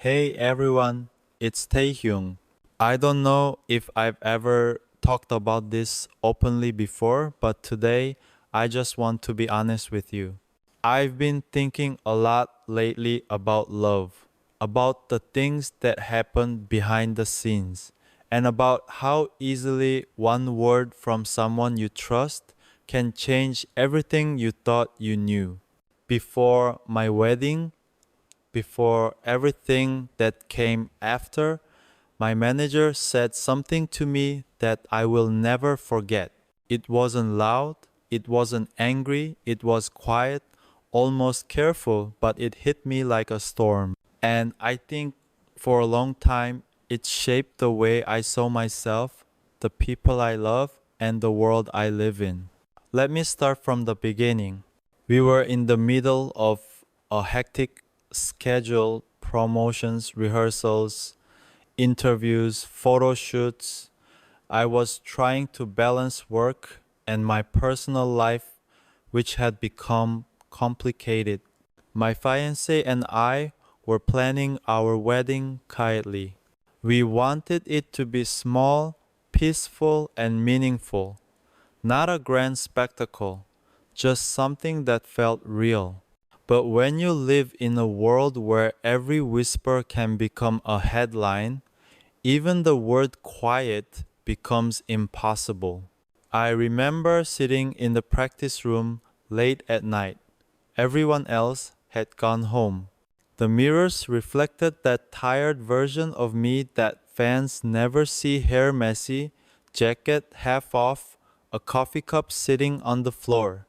Hey everyone, it's Taehyung. I don't know if I've ever talked about this openly before, but today I just want to be honest with you. I've been thinking a lot lately about love, about the things that happen behind the scenes, and about how easily one word from someone you trust can change everything you thought you knew. Before my wedding, before everything that came after, my manager said something to me that I will never forget. It wasn't loud, it wasn't angry, it was quiet, almost careful, but it hit me like a storm. And I think for a long time, it shaped the way I saw myself, the people I love, and the world I live in. Let me start from the beginning. We were in the middle of a hectic schedule, promotions, rehearsals, interviews, photo shoots. I was trying to balance work and my personal life, which had become complicated. My fiancé and I were planning our wedding quietly. We wanted it to be small, peaceful, and meaningful, not a grand spectacle, just something that felt real. But when you live in a world where every whisper can become a headline, even the word quiet becomes impossible. I remember sitting in the practice room late at night. Everyone else had gone home. The mirrors reflected that tired version of me that fans never see: hair messy, jacket half off, a coffee cup sitting on the floor.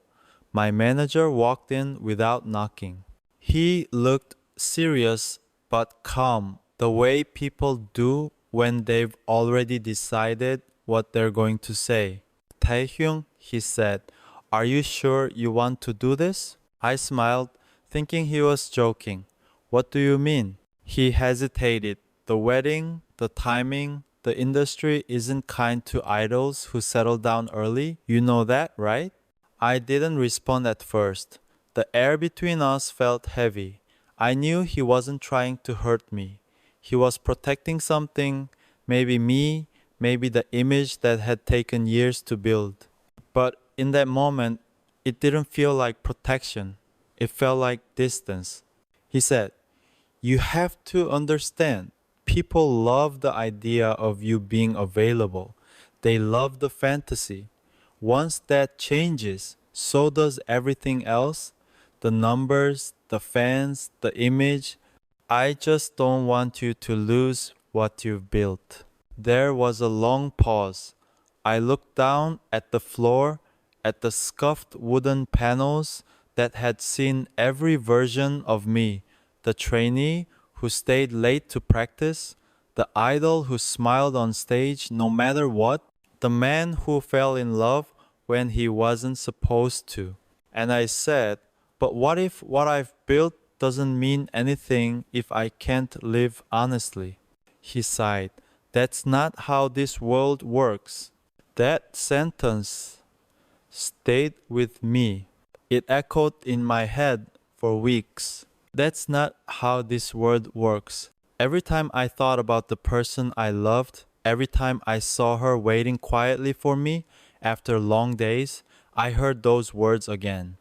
My manager walked in without knocking. He looked serious but calm, the way people do when they've already decided what they're going to say. Taehyung, he said, are you sure you want to do this? I smiled, thinking he was joking. What do you mean? He hesitated. The wedding, the timing, the industry isn't kind to idols who settle down early. You know that, right? I didn't respond at first. The air between us felt heavy. I knew he wasn't trying to hurt me. He was protecting something, maybe me, maybe the image that had taken years to build. But in that moment, it didn't feel like protection. It felt like distance. He said, you have to understand, people love the idea of you being available. They love the fantasy. Once that changes, so does everything else. The numbers, the fans, the image. I just don't want you to lose what you've built. There was a long pause. I looked down at the floor, at the scuffed wooden panels that had seen every version of me: the trainee who stayed late to practice, the idol who smiled on stage no matter what, the man who fell in love when he wasn't supposed to. And I said, but what if what I've built doesn't mean anything if I can't live honestly? He sighed. That's not how this world works. That sentence stayed with me. It echoed in my head for weeks. That's not how this world works. Every time I thought about the person I loved, every time I saw her waiting quietly for me after long days, I heard those words again.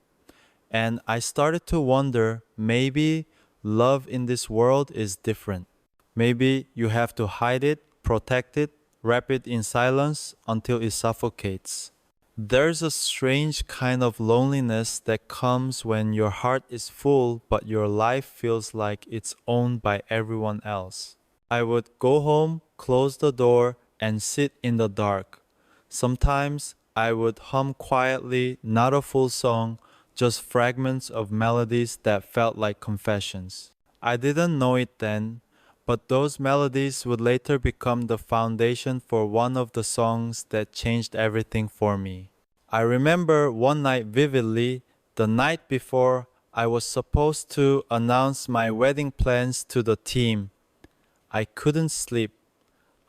And I started to wonder, maybe love in this world is different. Maybe you have to hide it, protect it, wrap it in silence until it suffocates. There's a strange kind of loneliness that comes when your heart is full but your life feels like it's owned by everyone else. I would go home, close the door, and sit in the dark. Sometimes I would hum quietly, not a full song, just fragments of melodies that felt like confessions. I didn't know it then, but those melodies would later become the foundation for one of the songs that changed everything for me. I remember one night vividly, the night before I was supposed to announce my wedding plans to the team. I couldn't sleep.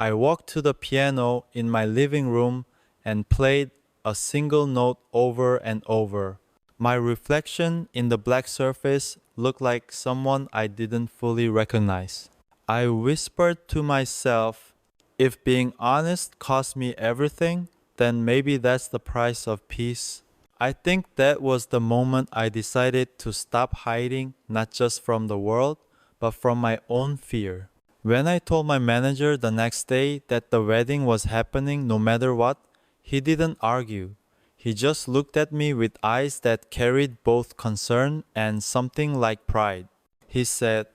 I walked to the piano in my living room and played a single note over and over. My reflection in the black surface looked like someone I didn't fully recognize. I whispered to myself, if being honest cost me everything, then maybe that's the price of peace. I think that was the moment I decided to stop hiding, not just from the world, but from my own fear. When I told my manager the next day that the wedding was happening no matter what, he didn't argue. He just looked at me with eyes that carried both concern and something like pride. He said,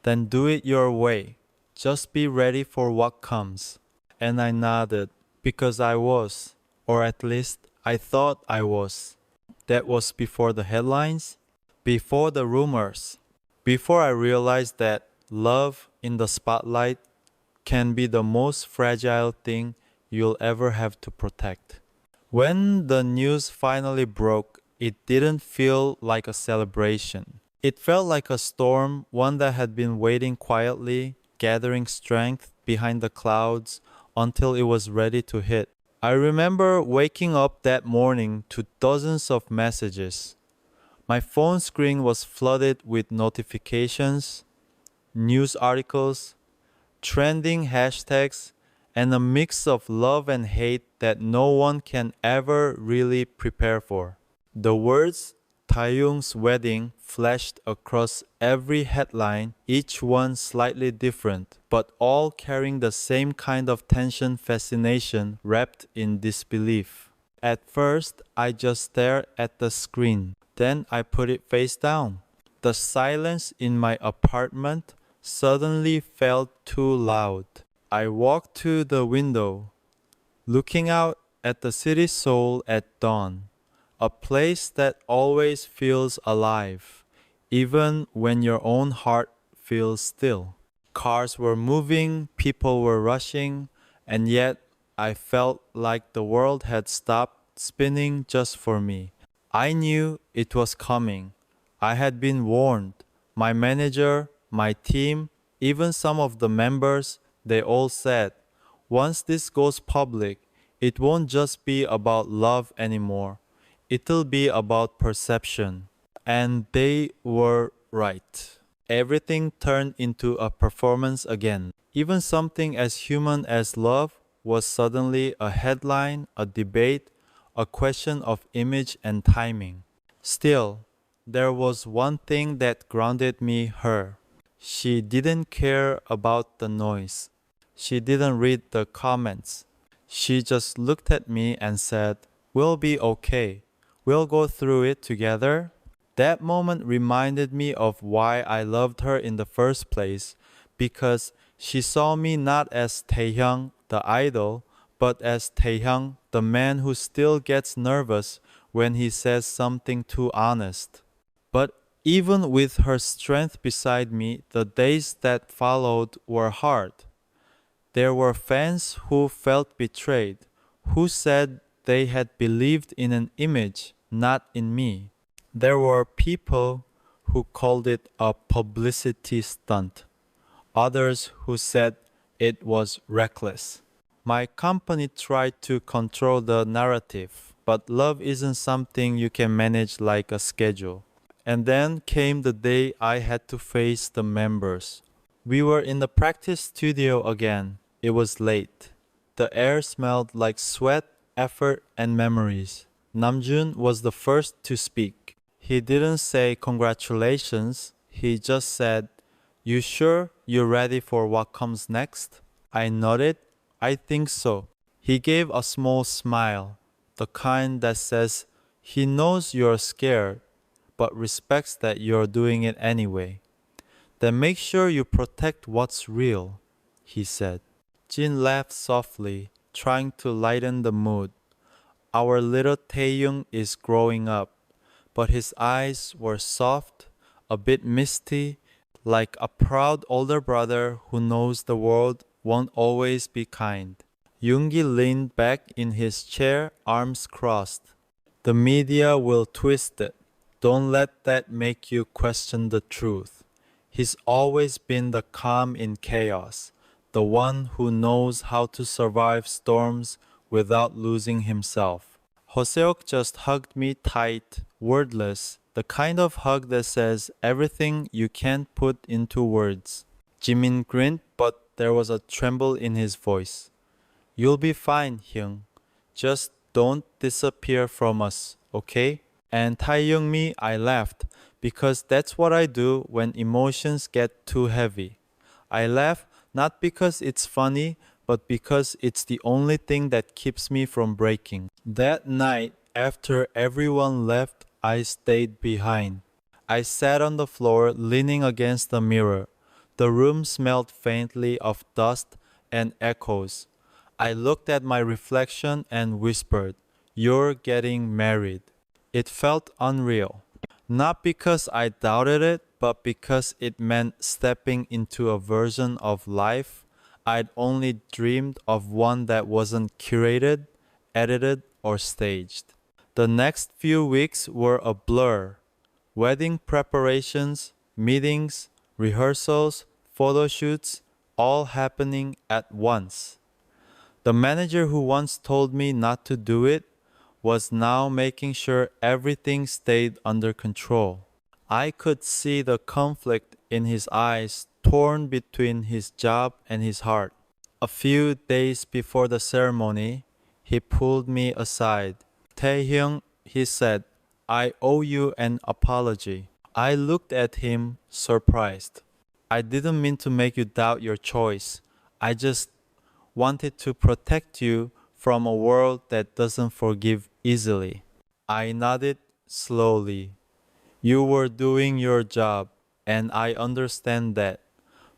then do it your way. Just be ready for what comes. And I nodded, because I was, or at least I thought I was. That was before the headlines, before the rumors, before I realized that love in the spotlight can be the most fragile thing you'll ever have to protect. When the news finally broke, it didn't feel like a celebration. It felt like a storm, one that had been waiting quietly, gathering strength behind the clouds until it was ready to hit. I remember waking up that morning to dozens of messages. My phone screen was flooded with notifications, news articles, trending hashtags, and a mix of love and hate that no one can ever really prepare for. The words Taehyung's wedding flashed across every headline, each one slightly different, but all carrying the same kind of tension fascination wrapped in disbelief. At first, I just stared at the screen. Then I put it face down. The silence in my apartment suddenly felt too loud. I walked to the window, looking out at the city soul at dawn, a place that always feels alive, even when your own heart feels still. Cars were moving, people were rushing, and yet I felt like the world had stopped spinning just for me. I knew it was coming. I had been warned. My manager, my team, even some of the members, they all said, once this goes public, it won't just be about love anymore. It'll be about perception. And they were right. Everything turned into a performance again. Even something as human as love was suddenly a headline, a debate, a question of image and timing. Still, there was one thing that grounded me her. She didn't care about the noise. She didn't read the comments. She just looked at me and said, we'll be okay. We'll go through it together. That moment reminded me of why I loved her in the first place, because she saw me not as Taehyung, the idol, but as Taehyung, the man who still gets nervous when he says something too honest. But even with her strength beside me, the days that followed were hard. There were fans who felt betrayed, who said they had believed in an image, not in me. There were people who called it a publicity stunt, others who said it was reckless. My company tried to control the narrative, but love isn't something you can manage like a schedule. And then came the day I had to face the members. We were in the practice studio again. It was late. The air smelled like sweat, effort, and memories. Namjoon was the first to speak. He didn't say congratulations. He just said, you sure you're ready for what comes next? I nodded. I think so. He gave a small smile, the kind that says he knows you're scared, but respects that you're doing it anyway. Then make sure you protect what's real, he said. Jin laughed softly, trying to lighten the mood. Our little Taehyung is growing up, but his eyes were soft, a bit misty, like a proud older brother who knows the world won't always be kind. Yoongi leaned back in his chair, arms crossed. The media will twist it. Don't let that make you question the truth. He's always been the calm in chaos, the one who knows how to survive storms without losing himself. Hoseok just hugged me tight, wordless, the kind of hug that says everything you can't put into words. Jimin grinned, but there was a tremble in his voice. You'll be fine, Hyung. Just don't disappear from us, okay? And Taehyung me, I laughed, because that's what I do when emotions get too heavy. I laugh not because it's funny, but because it's the only thing that keeps me from breaking. That night, after everyone left, I stayed behind. I sat on the floor leaning against the mirror. The room smelled faintly of dust and echoes. I looked at my reflection and whispered, "You're getting married." It felt unreal. Not because I doubted it, but because it meant stepping into a version of life I'd only dreamed of, one that wasn't curated, edited, or staged. The next few weeks were a blur. Wedding preparations, meetings, rehearsals, photo shoots, all happening at once. The manager who once told me not to do it was now making sure everything stayed under control. I could see the conflict in his eyes, torn between his job and his heart. A few days before the ceremony, he pulled me aside. "Taehyung," he said, "I owe you an apology." I looked at him, surprised. "I didn't mean to make you doubt your choice. I just wanted to protect you from a world that doesn't forgive easily." I nodded slowly. "You were doing your job, and I understand that.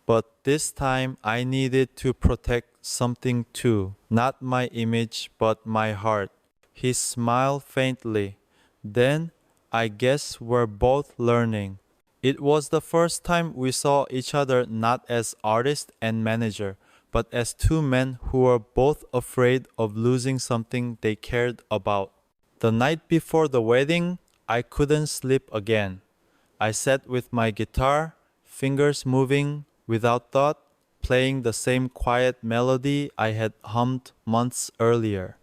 But this time I needed to protect something too. Not my image, but my heart." He smiled faintly. "Then I guess we're both learning." It was the first time we saw each other not as artist and manager, but as two men who were both afraid of losing something they cared about. The night before the wedding, I couldn't sleep again. I sat with my guitar, fingers moving without thought, playing the same quiet melody I had hummed months earlier.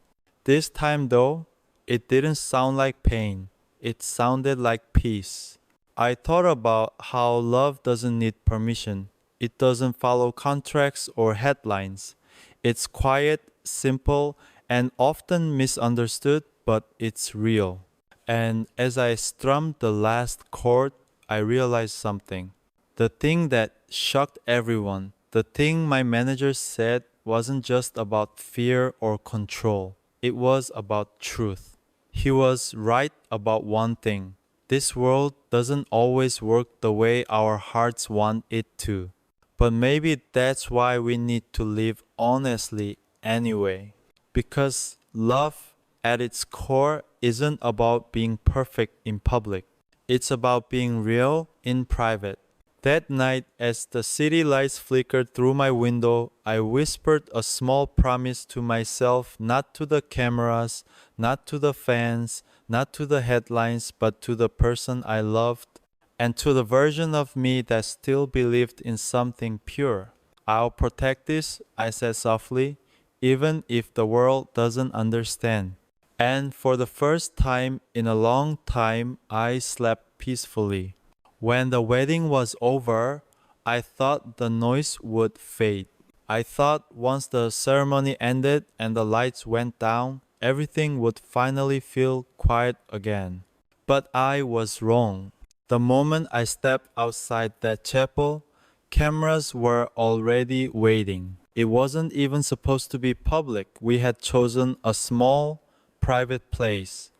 This time, though, it didn't sound like pain. It sounded like peace. I thought about how love doesn't need permission. It doesn't follow contracts or headlines. It's quiet, simple, and often misunderstood, but it's real. And as I strummed the last chord, I realized something. The thing that shocked everyone, the thing my manager said, wasn't just about fear or control. It was about truth. He was right about one thing. This world doesn't always work the way our hearts want it to. But maybe that's why we need to live honestly anyway. Because love, at its core, isn't about being perfect in public. It's about being real in private. That night, as the city lights flickered through my window, I whispered a small promise to myself, not to the cameras, not to the fans, not to the headlines, but to the person I loved, and to the version of me that still believed in something pure. "I'll protect this," I said softly, "even if the world doesn't understand." And for the first time in a long time, I slept peacefully. When the wedding was over, I thought the noise would fade. I thought once the ceremony ended and the lights went down, everything would finally feel quiet again. But I was wrong. The moment I stepped outside that chapel, cameras were already waiting. It wasn't even supposed to be public. We had chosen a small, private place,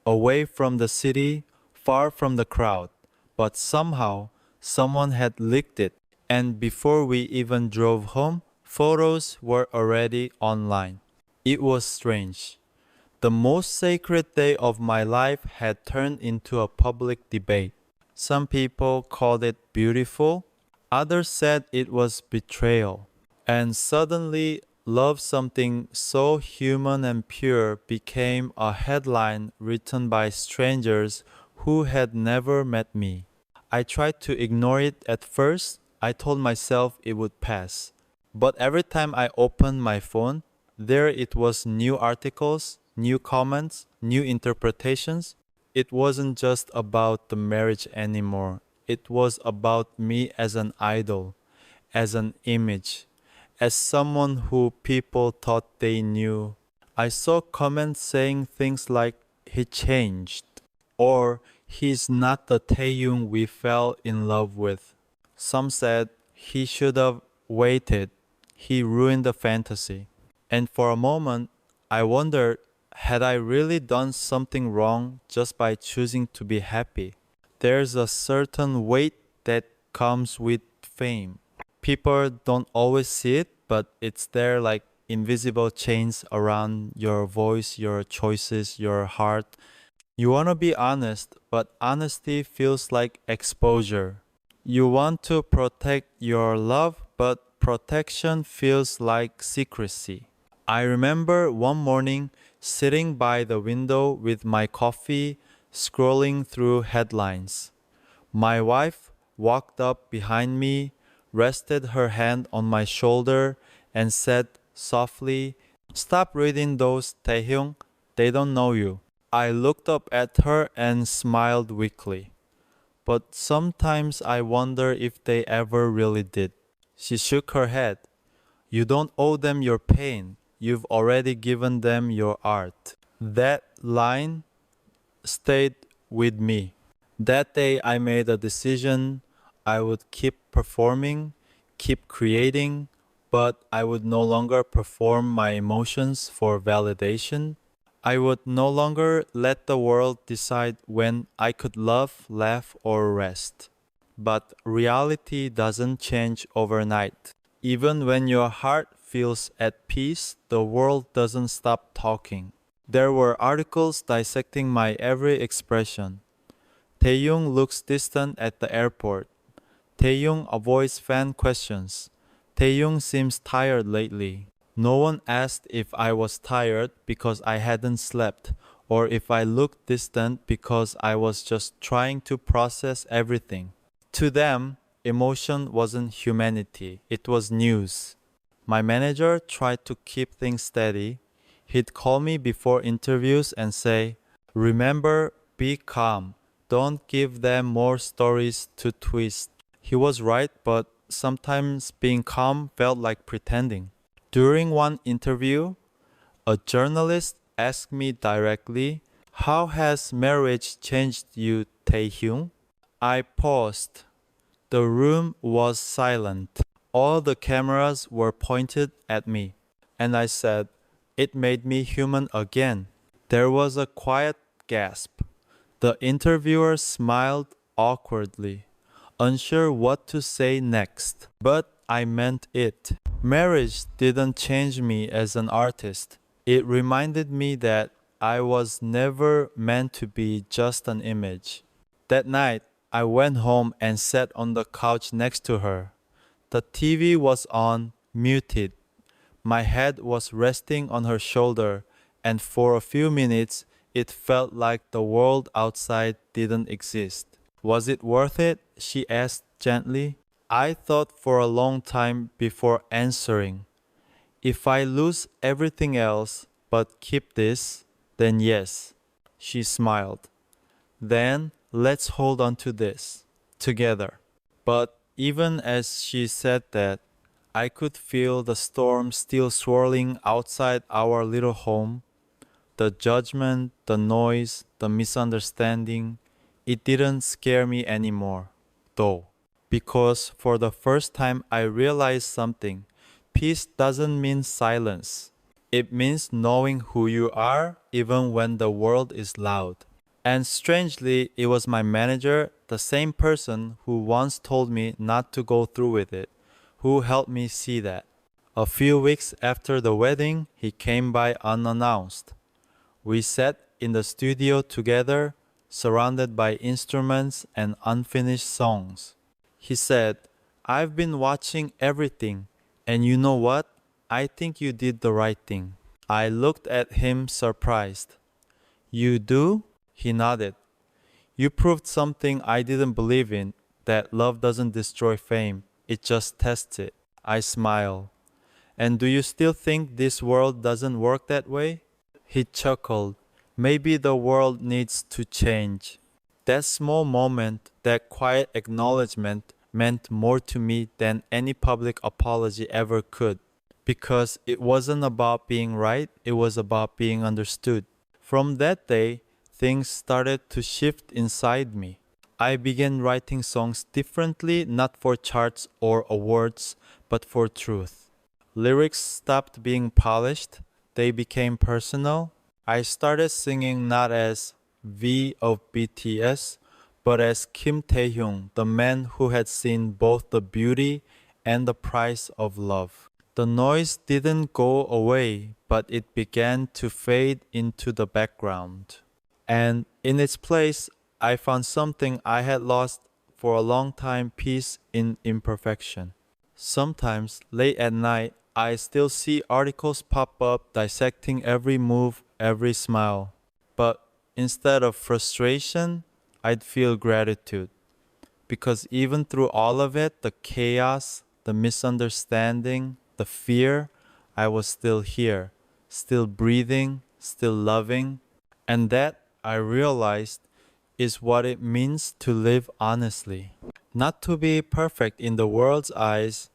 away from the city, far from the crowd. But somehow, someone had leaked it, and before we even drove home, photos were already online. It was strange. The most sacred day of my life had turned into a public debate. Some people called it beautiful, others said it was betrayal. And suddenly, love, something so human and pure, became a headline written by strangers who had never met me. I tried to ignore it at first. I told myself it would pass. But every time I opened my phone, there it was: new articles, new comments, new interpretations. It wasn't just about the marriage anymore. It was about me as an idol. as an image, as someone who people thought they knew. I saw comments saying things like, he changed, or he's not the Taehyung we fell in love with. Some said, he should have waited, he ruined the fantasy. And for a moment, I wondered, had I really done something wrong just by choosing to be happy? There's a certain weight that comes with fame. People don't always see it, but it's there like invisible chains around your voice, your choices, your heart. You want to be honest, but honesty feels like exposure. You want to protect your love, but protection feels like secrecy. I remember one morning sitting by the window with my coffee, scrolling through headlines. My wife walked up behind me, rested her hand on my shoulder, and said softly, "Stop reading those, Taehyung. They don't know you." I looked up at her and smiled weakly. But sometimes I wonder if they ever really did. She shook her head. You don't owe them your pain. You've already given them your art. That line stayed with me. That day I made a decision. I would keep performing, keep creating, but I would no longer perform my emotions for validation. I would no longer let the world decide when I could love, laugh, or rest. But reality doesn't change overnight. Even when your heart feels at peace, the world doesn't stop talking. There were articles dissecting my every expression. Taehyung looks distant at the airport. Taehyung avoids fan questions. Taehyung seems tired lately. No one asked if I was tired because I hadn't slept, or if I looked distant because I was just trying to process everything. To them, emotion wasn't humanity, it was news. My manager tried to keep things steady. He'd call me before interviews and say, "Remember, be calm. Don't give them more stories to twist." He was right, but sometimes being calm felt like pretending. During one interview, a journalist asked me directly, "How has marriage changed you, Taehyung?" I paused. The room was silent. All the cameras were pointed at me. And I said, "It made me human again." There was a quiet gasp. The interviewer smiled awkwardly, unsure what to say next. But I meant it. Marriage didn't change me as an artist. It reminded me that I was never meant to be just an image. That night, I went home and sat on the couch next to her. The TV was on, muted. My head was resting on her shoulder, and for a few minutes, it felt like the world outside didn't exist. "Was it worth it?" she asked gently. I thought for a long time before answering. "If I lose everything else but keep this, then yes." She smiled. "Then let's hold on to this together." But even as she said that, I could feel the storm still swirling outside our little home. The judgment, the noise, the misunderstanding. It didn't scare me anymore, though. Because for the first time I realized something. Peace doesn't mean silence. It means knowing who you are even when the world is loud. And strangely, it was my manager, the same person who once told me not to go through with it, who helped me see that. A few weeks after the wedding, he came by unannounced. We sat in the studio together, surrounded by instruments and unfinished songs. He said, "I've been watching everything, and you know what? I think you did the right thing." I looked at him surprised. "You do?" He nodded. "You proved something I didn't believe in, that love doesn't destroy fame, it just tests it." I smiled. "And do you still think this world doesn't work that way?" He chuckled. "Maybe the world needs to change." That small moment, that quiet acknowledgement meant more to me than any public apology ever could. Because it wasn't about being right, it was about being understood. From that day, things started to shift inside me. I began writing songs differently, not for charts or awards, but for truth. Lyrics stopped being polished, they became personal. I started singing not as V of BTS, but as Kim Taehyung, the man who had seen both the beauty and the price of love. The noise didn't go away, but it began to fade into the background. And in its place, I found something I had lost for a long time: peace in imperfection. Sometimes, late at night, I still see articles pop up dissecting every move, every smile. But instead of frustration, I'd feel gratitude. Because even through all of it, the chaos, the misunderstanding, the fear, I was still here, still breathing, still loving. And that, I realized, is what it means to live honestly. Not to be perfect in the world's eyes,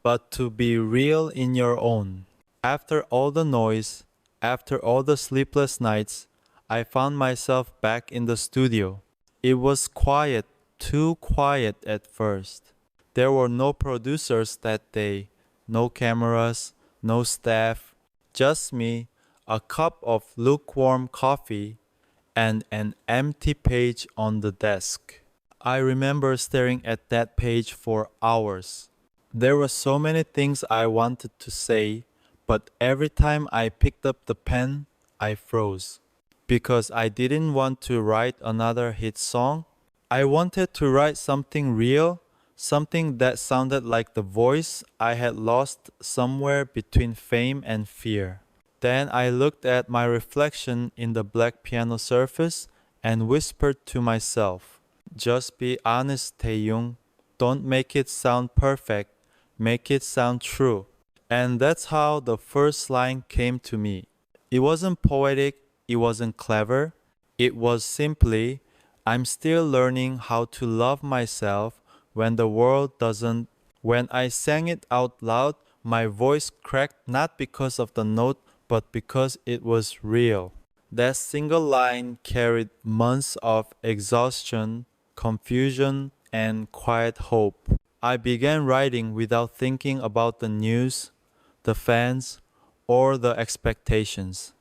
but to be real in your own. After all the noise, after all the sleepless nights, I found myself back in the studio. It was quiet, too quiet at first. There were no producers that day, no cameras, no staff, just me, a cup of lukewarm coffee, and an empty page on the desk. I remember staring at that page for hours. There were so many things I wanted to say, but every time I picked up the pen, I froze. Because I didn't want to write another hit song. I wanted to write something real, something that sounded like the voice I had lost somewhere between fame and fear. Then I looked at my reflection in the black piano surface and whispered to myself, "Just be honest, Taehyung. Don't make it sound perfect. Make it sound true." And that's how the first line came to me. It wasn't poetic, it wasn't clever. It was simply, "I'm still learning how to love myself when the world doesn't." When I sang it out loud, my voice cracked not because of the note, but because it was real. That single line carried months of exhaustion, confusion, and quiet hope. I began writing without thinking about the news, the fans, or the expectations.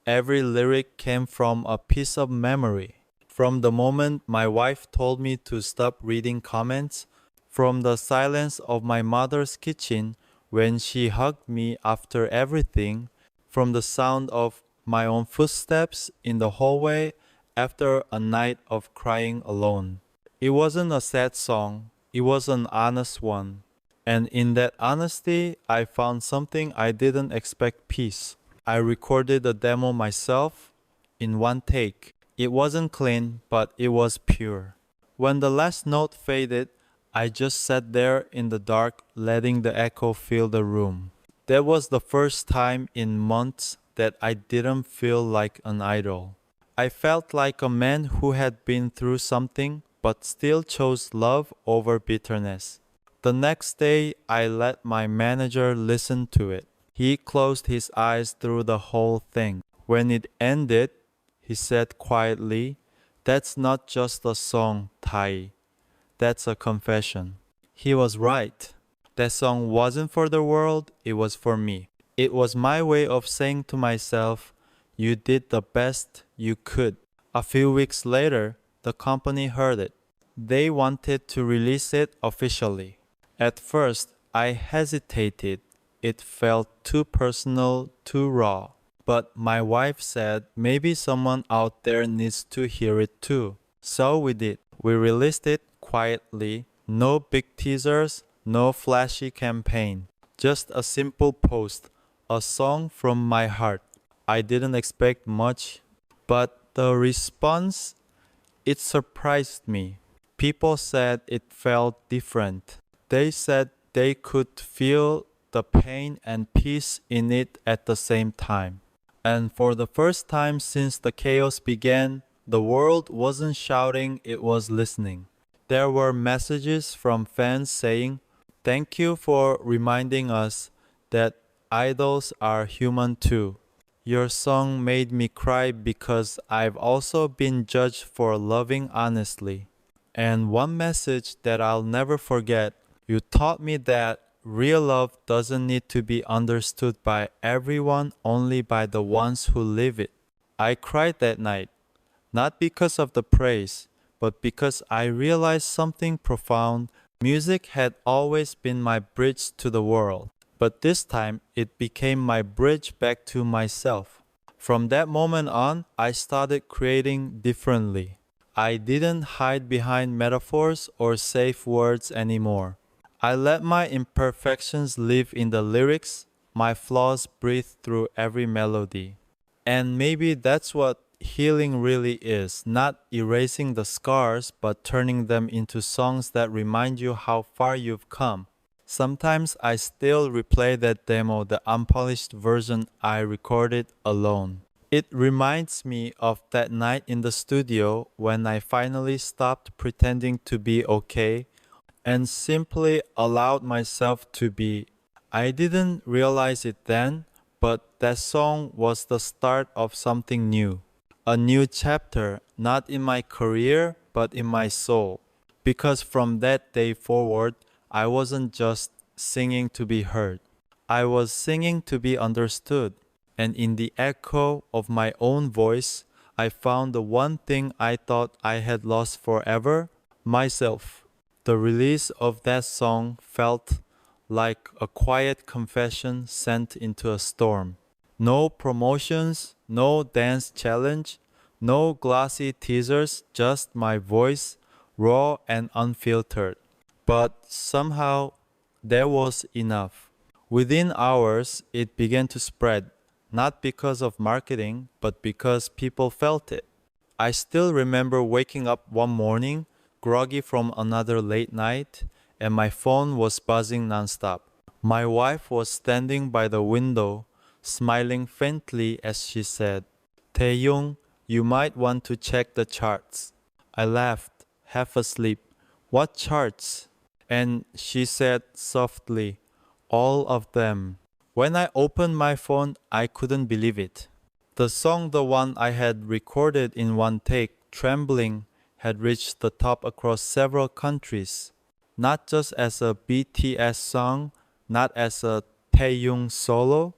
Every lyric came from a piece of memory. From the moment my wife told me to stop reading comments, from the silence of my mother's kitchen when she hugged me after everything, from the sound of my own footsteps in the hallway after a night of crying alone. It wasn't a sad song, it was an honest one. And in that honesty, I found something I didn't expect: peace. I recorded the demo myself in one take. It wasn't clean, but it was pure. When the last note faded, I just sat there in the dark, letting the echo fill the room. That was the first time in months that I didn't feel like an idol. I felt like a man who had been through something but still chose love over bitterness. The next day, I let my manager listen to it. He closed his eyes through the whole thing. When it ended, he said quietly, "That's not just a song, Tai. That's a confession." He was right. That song wasn't for the world, it was for me. It was my way of saying to myself, "You did the best you could." A few weeks later, the company heard it. They wanted to release it officially. At first, I hesitated. It felt too personal, too raw. But my wife said maybe someone out there needs to hear it too. So we did. We released it quietly. No big teasers, no flashy campaign. Just a simple post. A song from my heart. I didn't expect much, but the response, it surprised me. People said it felt different. They said they could feel the pain and peace in it at the same time. And for the first time since the chaos began, the world wasn't shouting, it was listening. There were messages from fans saying, "Thank you for reminding us that idols are human too. Your song made me cry because I've also been judged for loving honestly." And one message that I'll never forget: "You taught me that real love doesn't need to be understood by everyone, only by the ones who live it." I cried that night, not because of the praise, but because I realized something profound. Music had always been my bridge to the world, but this time it became my bridge back to myself. From that moment on, I started creating differently. I didn't hide behind metaphors or safe words anymore. I let my imperfections live in the lyrics, my flaws breathe through every melody. And maybe that's what healing really is: not erasing the scars, but turning them into songs that remind you how far you've come. Sometimes I still replay that demo, the unpolished version I recorded alone. It reminds me of that night in the studio when I finally stopped pretending to be okay and simply allowed myself to be. I didn't realize it then, but that song was the start of something new. A new chapter, not in my career, but in my soul. Because from that day forward, I wasn't just singing to be heard. I was singing to be understood. And in the echo of my own voice, I found the one thing I thought I had lost forever: myself. The release of that song felt like a quiet confession sent into a storm. No promotions, no dance challenge, no glossy teasers, just my voice, raw and unfiltered. But somehow there was enough. Within hours, it began to spread, not because of marketing, but because people felt it. I still remember waking up one morning, groggy from another late night, and my phone was buzzing nonstop. My wife was standing by the window, smiling faintly as she said, "Taehyung, you might want to check the charts." I laughed, half asleep. "What charts?" And she said softly, "All of them." When I opened my phone, I couldn't believe it. The song, the one I had recorded in one take, trembling, had reached the top across several countries. Not just as a BTS song, not as a Taehyung solo,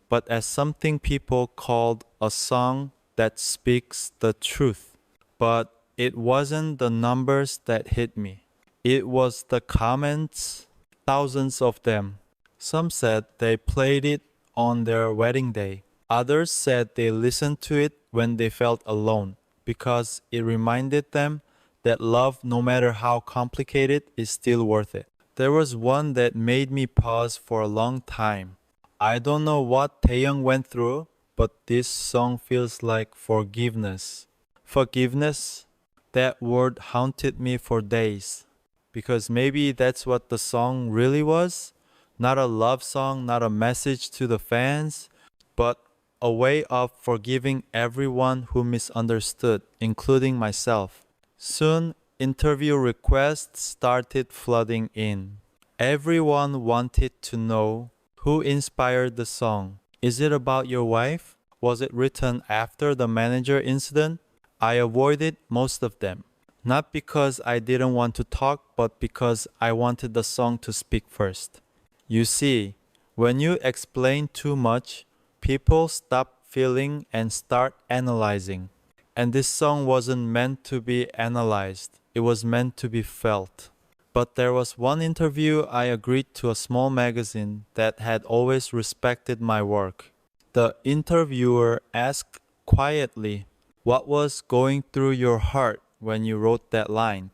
but as something people called a song that speaks the truth. But it wasn't the numbers that hit me. It was the comments, thousands of them. Some said they played it on their wedding day. Others said they listened to it when they felt alone because it reminded them that love, no matter how complicated, is still worth it. There was one that made me pause for a long time. I don't know what Taehyung went through, but this song feels like forgiveness. Forgiveness? That word haunted me for days. Because maybe that's what the song really was. Not a love song, not a message to the fans, but a way of forgiving everyone who misunderstood, including myself. Soon, interview requests started flooding in. Everyone wanted to know who inspired the song. Is it about your wife? Was it written after the manager incident? I avoided most of them. Not because I didn't want to talk, but because I wanted the song to speak first. You see, when you explain too much, people stop feeling and start analyzing. And this song wasn't meant to be analyzed, it was meant to be felt. But there was one interview I agreed to, a small magazine that had always respected my work. The interviewer asked quietly, "What was going through your heart when you wrote that line?"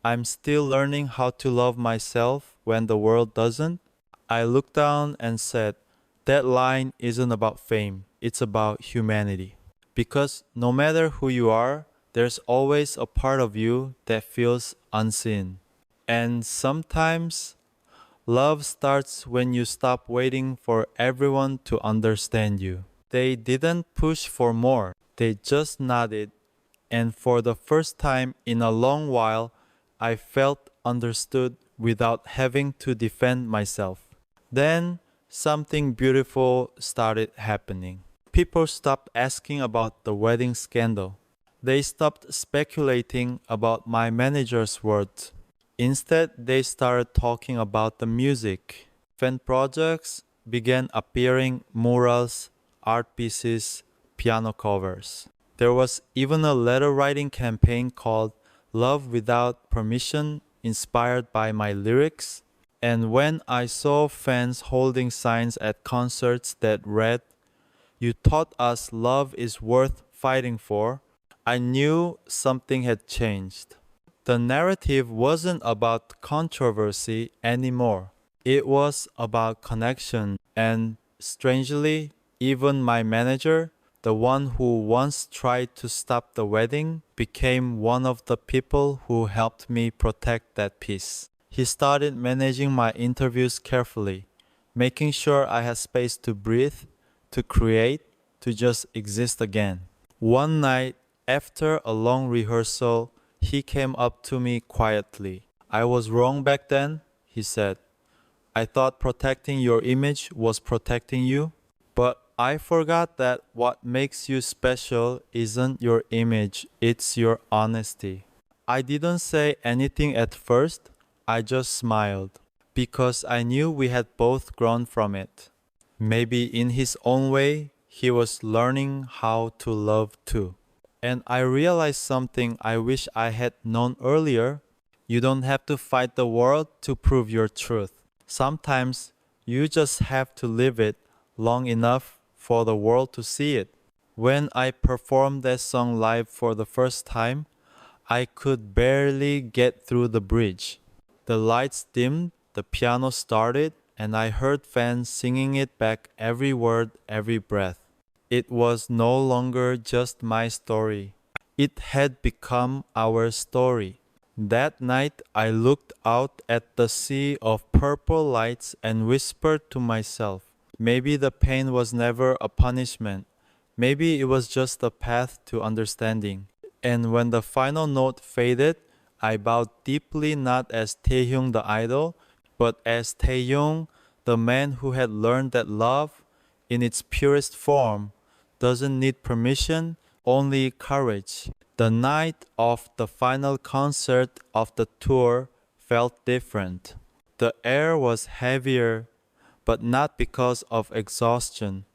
"I'm still learning how to love myself when the world doesn't." I looked down and said, "That line isn't about fame, it's about humanity." Because no matter who you are, there's always a part of you that feels unseen. And sometimes love starts when you stop waiting for everyone to understand you. They didn't push for more, they just nodded. And for the first time in a long while, I felt understood without having to defend myself. Then something beautiful started happening. People stopped asking about the wedding scandal. They stopped speculating about my manager's words. Instead, they started talking about the music. Fan projects began appearing murals, art pieces, piano covers. There was even a letter writing campaign called Love Without Permission, inspired by my lyrics. And when I saw fans holding signs at concerts that read, "You taught us love is worth fighting for," I knew something had changed. The narrative wasn't about controversy anymore. It was about connection, and strangely, even my manager, the one who once tried to stop the wedding, became one of the people who helped me protect that peace. He started managing my interviews carefully, making sure I had space to breathe, to create, to just exist again. One night, after a long rehearsal, he came up to me quietly. "I was wrong back then," he said. "I thought protecting your image was protecting you. But I forgot that what makes you special isn't your image, it's your honesty." I didn't say anything at first, I just smiled, because I knew we had both grown from it. Maybe in his own way, he was learning how to love too. And I realized something I wish I had known earlier. You don't have to fight the world to prove your truth. Sometimes you just have to live it long enough for the world to see it. When I performed that song live for the first time, I could barely get through the bridge. The lights dimmed, the piano started, and I heard fans singing it back, every word, every breath. It was no longer just my story. It had become our story. That night, I looked out at the sea of purple lights and whispered to myself, maybe the pain was never a punishment. Maybe it was just a path to understanding. And when the final note faded, I bowed deeply, not as Taehyung the idol, but as Taehyung, the man who had learned that love, in its purest form, doesn't need permission, only courage. The night of the final concert of the tour felt different. The air was heavier, but not because of exhaustion.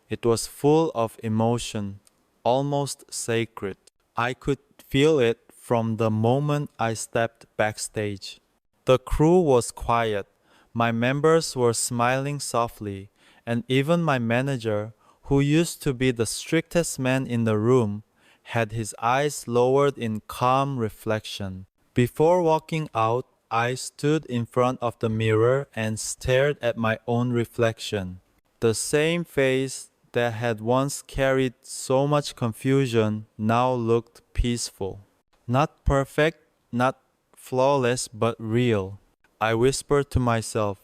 It was full of emotion, almost sacred. I could feel it from the moment I stepped backstage. The crew was quiet. My members were smiling softly, and even my manager, who used to be the strictest man in the room, had his eyes lowered in calm reflection. Before walking out, I stood in front of the mirror and stared at my own reflection. The same face that had once carried so much confusion now looked peaceful. Not perfect, not flawless, but real. I whispered to myself,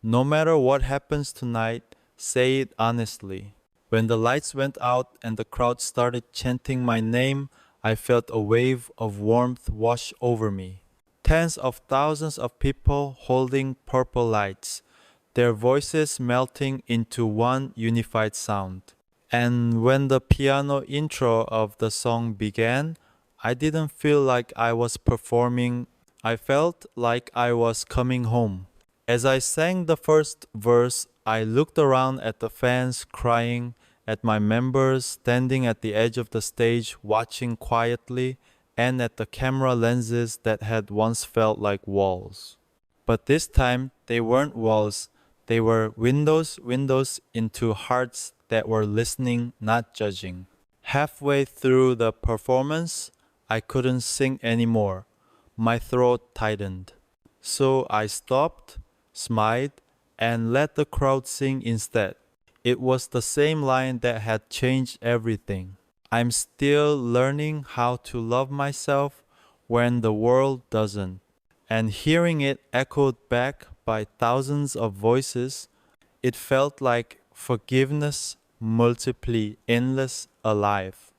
"No matter what happens tonight, say it honestly." When the lights went out and the crowd started chanting my name, I felt a wave of warmth wash over me. Tens of thousands of people holding purple lights, their voices melting into one unified sound. And when the piano intro of the song began, I didn't feel like I was performing. I felt like I was coming home. As I sang the first verse, I looked around at the fans crying, at my members standing at the edge of the stage watching quietly, and at the camera lenses that had once felt like walls. But this time, they weren't walls. They were windows into hearts that were listening, not judging. Halfway through the performance, I couldn't sing anymore. My throat tightened. So I stopped, smiled, and let the crowd sing instead. It was the same line that had changed everything. "I'm still learning how to love myself when the world doesn't." And hearing it echoed back by thousands of voices, it felt like forgiveness multiply endless alive.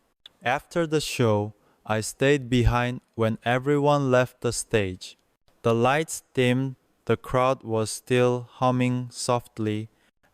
After the show, I stayed behind when everyone left the stage. The lights dimmed, the crowd was still humming softly,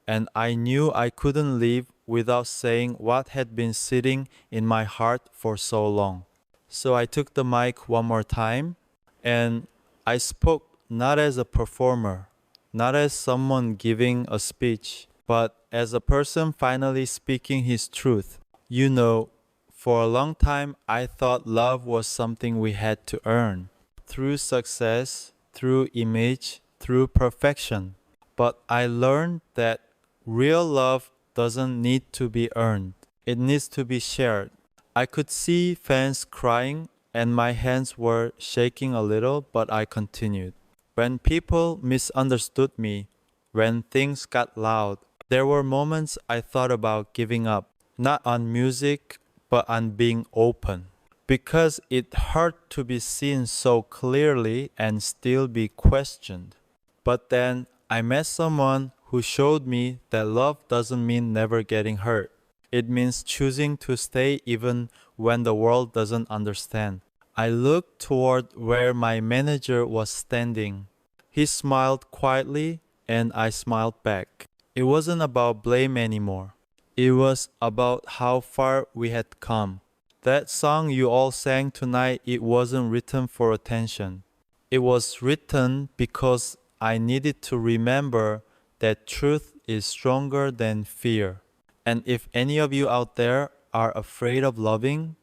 and I knew I couldn't leave without saying what had been sitting in my heart for so long. So I took the mic one more time, and I spoke not as a performer, not as someone giving a speech, but as a person finally speaking his truth. You know, for a long time I thought love was something we had to earn through success, through image, through perfection. But I learned that real love doesn't need to be earned, it needs to be shared. I could see fans crying and my hands were shaking a little, but I continued. When people misunderstood me, when things got loud, there were moments I thought about giving up, not on music, but on being open. Because it hurt to be seen so clearly and still be questioned. But then I met someone who showed me that love doesn't mean never getting hurt. It means choosing to stay even when the world doesn't understand. I looked toward where my manager was standing. He smiled quietly and I smiled back. It wasn't about blame anymore. It was about how far we had come. That song you all sang tonight, it wasn't written for attention. It was written because I needed to remember that truth is stronger than fear. And if any of you out there are afraid of loving,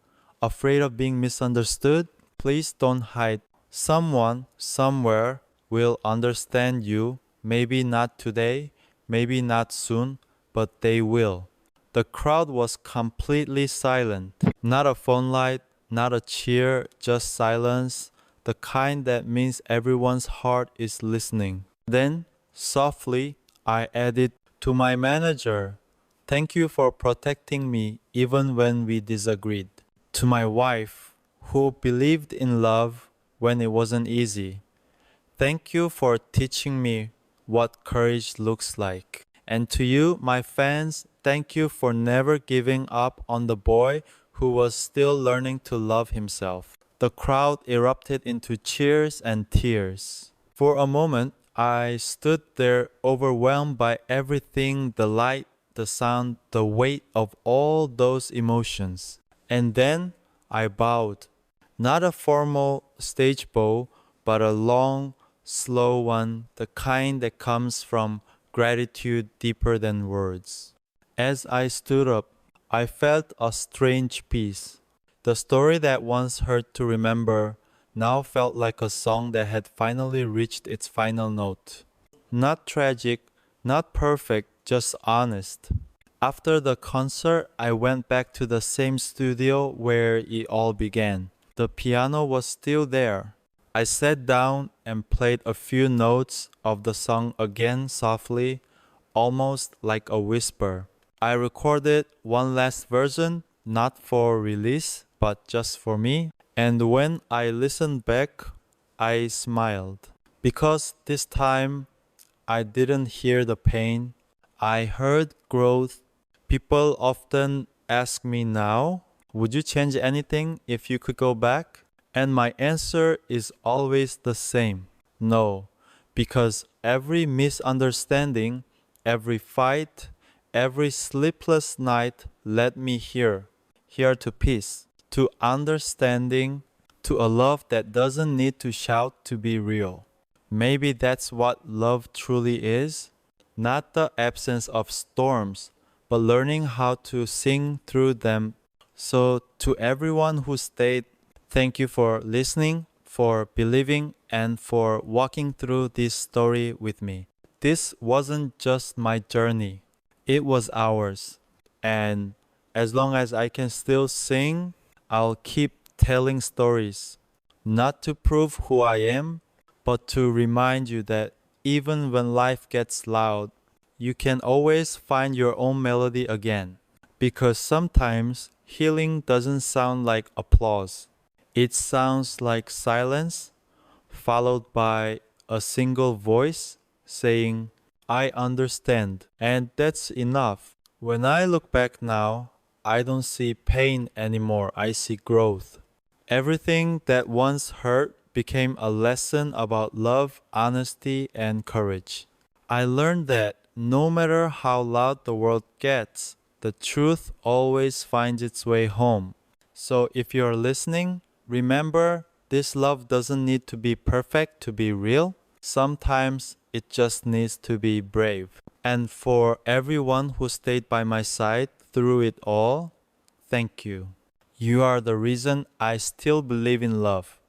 afraid of being misunderstood, please don't hide. Someone, somewhere, will understand you. Maybe not today, maybe not soon, but they will. The crowd was completely silent. Not a phone light, not a cheer, just silence, the kind that means everyone's heart is listening. Then, softly, I added, to my manager, thank you for protecting me even when we disagreed. To my wife, who believed in love when it wasn't easy, thank you for teaching me what courage looks like. And to you, my fans, thank you for never giving up on the boy who was still learning to love himself. The crowd erupted into cheers and tears. For a moment, I stood there overwhelmed by everything, the light, the sound, the weight of all those emotions. And then I bowed. Not a formal stage bow, but a long, slow one, the kind that comes from gratitude deeper than words. As I stood up, I felt a strange peace. The story that once hurt to remember now felt like a song that had finally reached its final note. Not tragic, not perfect, just honest. After the concert, I went back to the same studio where it all began. The piano was still there. I sat down and played a few notes of the song again softly, almost like a whisper. I recorded one last version, not for release, but just for me. And when I listened back, I smiled. Because this time, I didn't hear the pain. I heard growth. People often ask me now, would you change anything if you could go back? And my answer is always the same. No, because every misunderstanding, every fight, every sleepless night led me here to peace, to understanding, to a love that doesn't need to shout to be real. Maybe that's what love truly is, not the absence of storms, but learning how to sing through them. So, to everyone who stayed, thank you for listening, for believing, and for walking through this story with me. This wasn't just my journey, it was ours. And as long as I can still sing, I'll keep telling stories, not to prove who I am, but to remind you that even when life gets loud, you can always find your own melody again. Because sometimes healing doesn't sound like applause. It sounds like silence, followed by a single voice saying, I understand. And that's enough. When I look back now, I don't see pain anymore. I see growth. Everything that once hurt became a lesson about love, honesty, and courage. I learned that no matter how loud the world gets, the truth always finds its way home. So if you're listening, remember this love doesn't need to be perfect to be real. Sometimes it just needs to be brave. And for everyone who stayed by my side through it all, thank you. You are the reason I still believe in love.